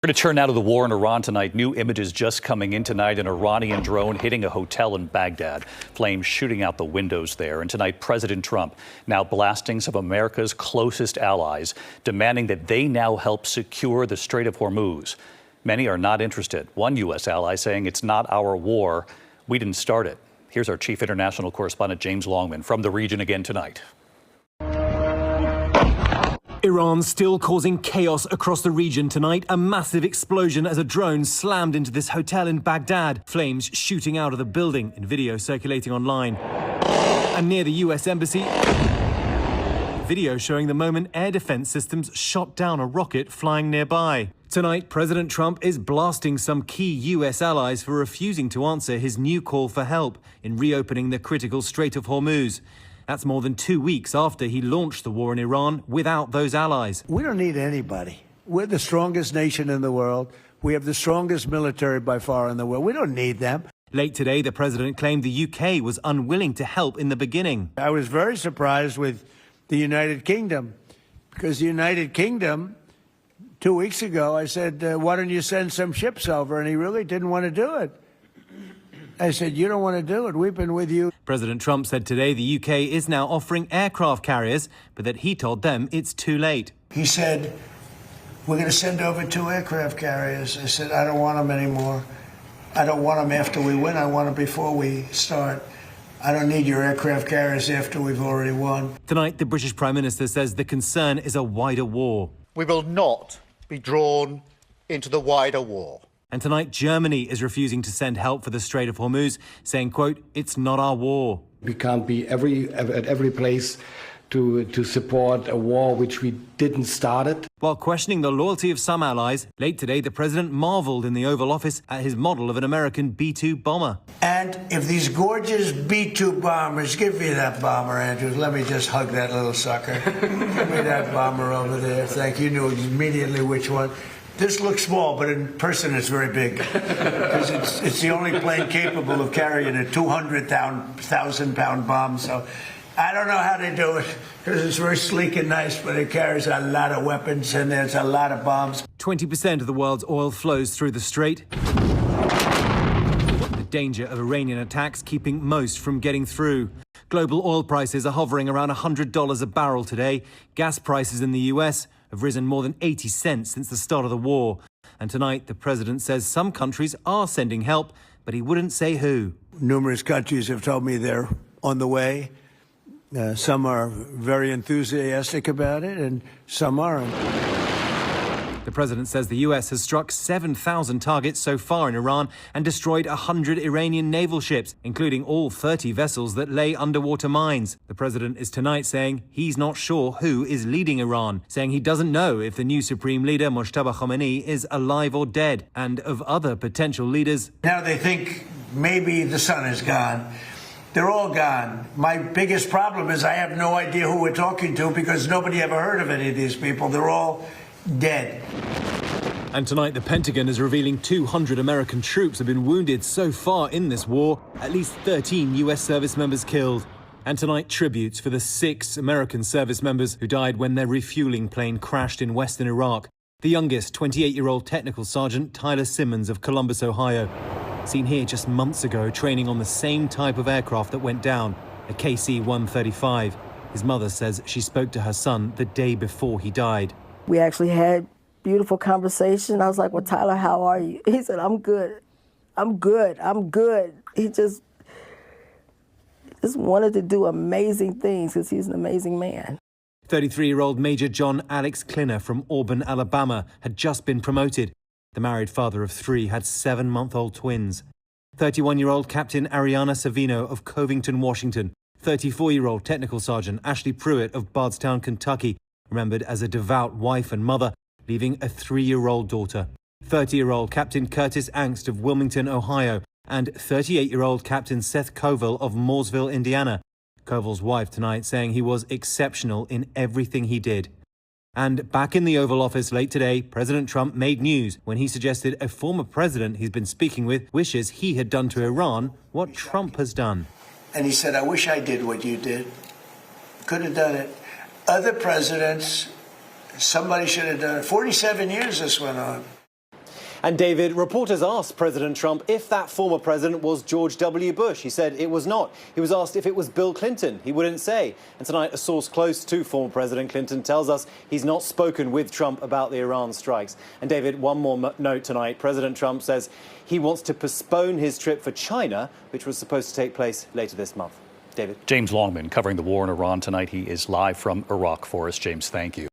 We're going to turn now to the war in Iran tonight. New images just coming in tonight. An Iranian drone hitting a hotel in Baghdad. Flames shooting out the windows there. And tonight, President Trump now blasting some of America's closest allies, demanding that they now help secure the Strait of Hormuz. Many are not interested. One U.S. ally saying it's not our war. We didn't start it. Here's our chief international correspondent, James Longman, from the region again tonight. Iran still causing chaos across the region tonight. A massive explosion as a drone slammed into this hotel in Baghdad. Flames shooting out of the building in video circulating online. And near the US embassy, video showing the moment air defense systems shot down a rocket flying nearby. Tonight, President Trump is blasting some key US allies for refusing to answer his new call for help in reopening the critical Strait of Hormuz. That's more than 2 weeks after he launched the war in Iran without those allies. We don't need anybody. We're the strongest nation in the world. We have the strongest military by far in the world. We don't need them. Late today, the president claimed the UK was unwilling to help in the beginning. I was very surprised with the United Kingdom, because the United Kingdom, 2 weeks ago, I said, why don't you send some ships over? And he really didn't want to do it. I said, you don't want to do it. We've been with you. President Trump said today the UK is now offering aircraft carriers, but that he told them it's too late. He said, we're going to send over 2 aircraft carriers. I said, I don't want them anymore. I don't want them after we win. I want them before we start. I don't need your aircraft carriers after we've already won. Tonight, the British Prime Minister says the concern is a wider war. We will not be drawn into the wider war. And tonight, Germany is refusing to send help for the Strait of Hormuz, saying, quote, it's not our war. We can't be at every place to support a war which we didn't start it. While questioning the loyalty of some allies, late today, the president marveled in the Oval Office at his model of an American B-2 bomber. And if these gorgeous B-2 bombers, give me that bomber, Andrews. Let me just hug that little sucker. Give me that bomber over there. Thank you. You knew immediately which one. This looks small, but in person it's very big. Because it's the only plane capable of carrying a 200,000-pound bomb. So I don't know how they do it, because it's very sleek and nice, but it carries a lot of weapons and there's a lot of bombs. 20% of the world's oil flows through the strait. The danger of Iranian attacks keeping most from getting through. Global oil prices are hovering around $100 a barrel today. Gas prices in the US have risen more than 80 cents since the start of the war. And tonight, the president says some countries are sending help, but he wouldn't say who. Numerous countries have told me they're on the way. Some are very enthusiastic about it, and some aren't. The president says the US has struck 7,000 targets so far in Iran and destroyed 100 Iranian naval ships, including all 30 vessels that lay underwater mines. The president is tonight saying he's not sure who is leading Iran, saying he doesn't know if the new supreme leader, Mojtaba Khomeini, is alive or dead, and of other potential leaders. Now they think maybe the sun is gone. They're all gone. My biggest problem is I have no idea who we're talking to, because nobody ever heard of any of these people. They're all dead. And tonight, the Pentagon is revealing 200 American troops have been wounded so far in this war, at least 13 US service members killed. And tonight, tributes for the 6 American service members who died when their refueling plane crashed in western Iraq. The youngest, 28-year-old technical sergeant Tyler Simmons of Columbus, Ohio. Seen here just months ago, training on the same type of aircraft that went down, a KC-135. His mother says she spoke to her son the day before he died. We actually had beautiful conversation. I was like, well, Tyler, how are you? He said, I'm good. I'm good. I'm good. He just wanted to do amazing things because he's an amazing man. 33-year-old Major John Alex Klinner from Auburn, Alabama, had just been promoted. The married father of 3 had 7-month-old twins. 31-year-old Captain Ariana Savino of Covington, Washington. 34-year-old Technical Sergeant Ashley Pruitt of Bardstown, Kentucky, remembered as a devout wife and mother, leaving a 3-year-old daughter. 30-year-old Captain Curtis Angst of Wilmington, Ohio, and 38-year-old Captain Seth Covell of Mooresville, Indiana. Covell's wife tonight saying he was exceptional in everything he did. And back in the Oval Office late today, President Trump made news when he suggested a former president he's been speaking with wishes he had done to Iran what Trump has done. And he said, I wish I did what you did. Could have done it. Other presidents, somebody should have done it. 47 years this went on. And David, reporters asked President Trump if that former president was George W. Bush. He said it was not. He was asked if it was Bill Clinton. He wouldn't say. And tonight, a source close to former President Clinton tells us he's not spoken with Trump about the Iran strikes. And David, one more note tonight. President Trump says he wants to postpone his trip for China, which was supposed to take place later this month. David. James Longman covering the war in Iran tonight. He is live from Iraq for us. James, thank you.